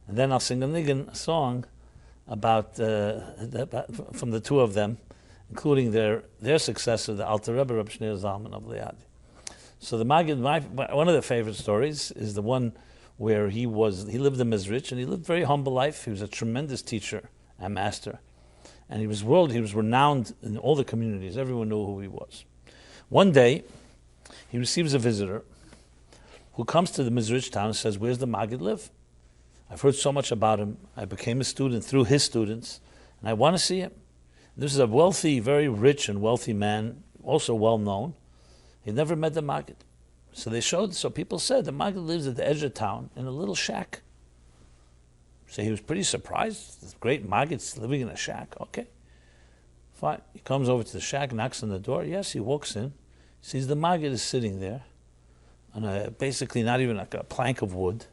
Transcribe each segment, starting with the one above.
And then I'll sing a niggin, a song about from the two of them, including their successor, the Alter Rebbe, Reb Shneur Zalman of Liadi. So the Maggid, one of the favorite stories is the one where he lived in Mezrich, and he lived a very humble life. He was a tremendous teacher and master. And he was renowned in all the communities. Everyone knew who he was. One day, he receives a visitor who comes to the Mezrich town and says, "Where's the Maggid live? I've heard so much about him. I became a student through his students, and I want to see him." This is a wealthy, very rich and wealthy man, also well known. He never met the Maggid. So people said the Maggid lives at the edge of town in a little shack. So he was pretty surprised. This great Maggid's living in a shack. Okay, fine. He comes over to the shack, knocks on the door. Yes, he walks in, sees the Maggid is sitting there on basically not even like a plank of wood,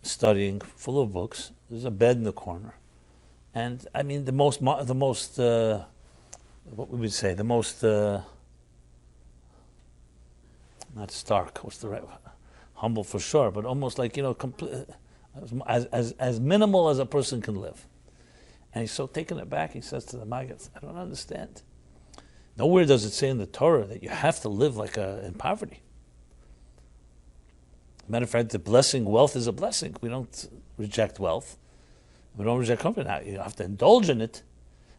studying, full of books. There's a bed in the corner. And I mean, the most what would we say, the most, not stark, what's the right word? Humble for sure, but almost like, as minimal as a person can live. And he's so taken aback, he says to the Maggid, "I don't understand. Nowhere does it say in the Torah that you have to live in poverty. Matter of fact, wealth is a blessing. We don't reject wealth. We don't reject comfort. Now, you have to indulge in it.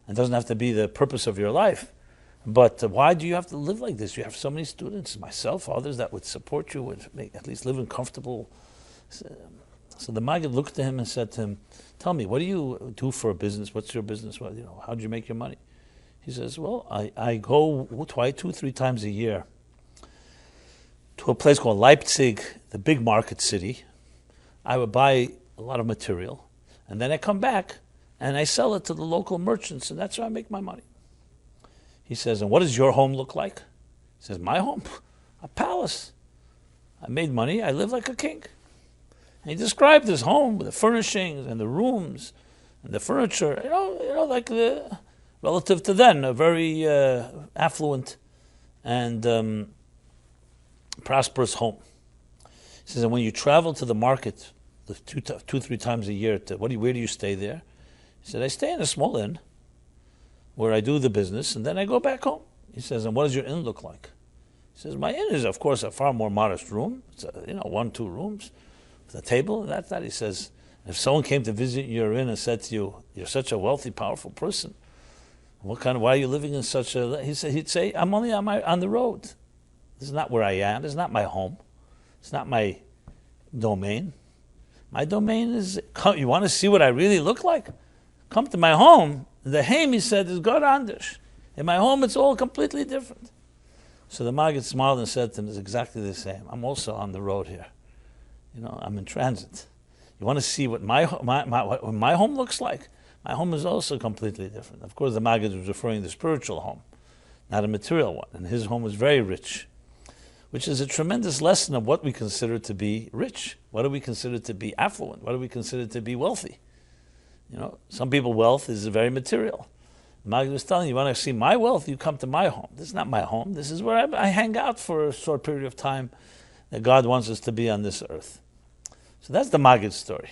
It doesn't have to be the purpose of your life. But why do you have to live like this? You have so many students, myself, others that would support you, would at least live in comfortable." So the Maggid looked to him and said to him, "Tell me, what do you do for a business? What's your business? How do you make your money?" He says, "Well, I go 2-3 times a year to a place called Leipzig, the big market city. I would buy a lot of material, and then I come back and I sell it to the local merchants, and that's how I make my money." He says, "And what does your home look like?" He says, "My home? A palace. I made money, I live like a king." And he described his home with the furnishings and the rooms and the furniture, like relative to then, a very affluent and prosperous home. He says, "And when you travel to the market 2-3 times a year, where do you stay there?" He said, "I stay in a small inn where I do the business, and then I go back home." He says, "And what does your inn look like?" He says, "My inn is, of course, a far more modest room. It's 1-2 rooms with a table, and that's that." He says, "If someone came to visit your inn and said to you, 'You're such a wealthy, powerful person, why are you living in such a,'" he'd say, "I'm only on the road. This is not where I am. This is not my home. It's not my domain. My domain is, you want to see what I really look like? Come to my home." The Haim, he said, is God Anders. In my home, it's all completely different. So the Maggid smiled and said to him, "It's exactly the same. I'm also on the road here. I'm in transit. You want to see what my home looks like? My home is also completely different." Of course, the Maggid was referring to the spiritual home, not a material one. And his home was very rich, which is a tremendous lesson of what we consider to be rich. What do we consider to be affluent? What do we consider to be wealthy? Some people, wealth is very material. The Maggid was telling you, want to see my wealth, you come to my home. This is not my home. This is where I hang out for a short period of time that God wants us to be on this earth. So that's the Maggid story.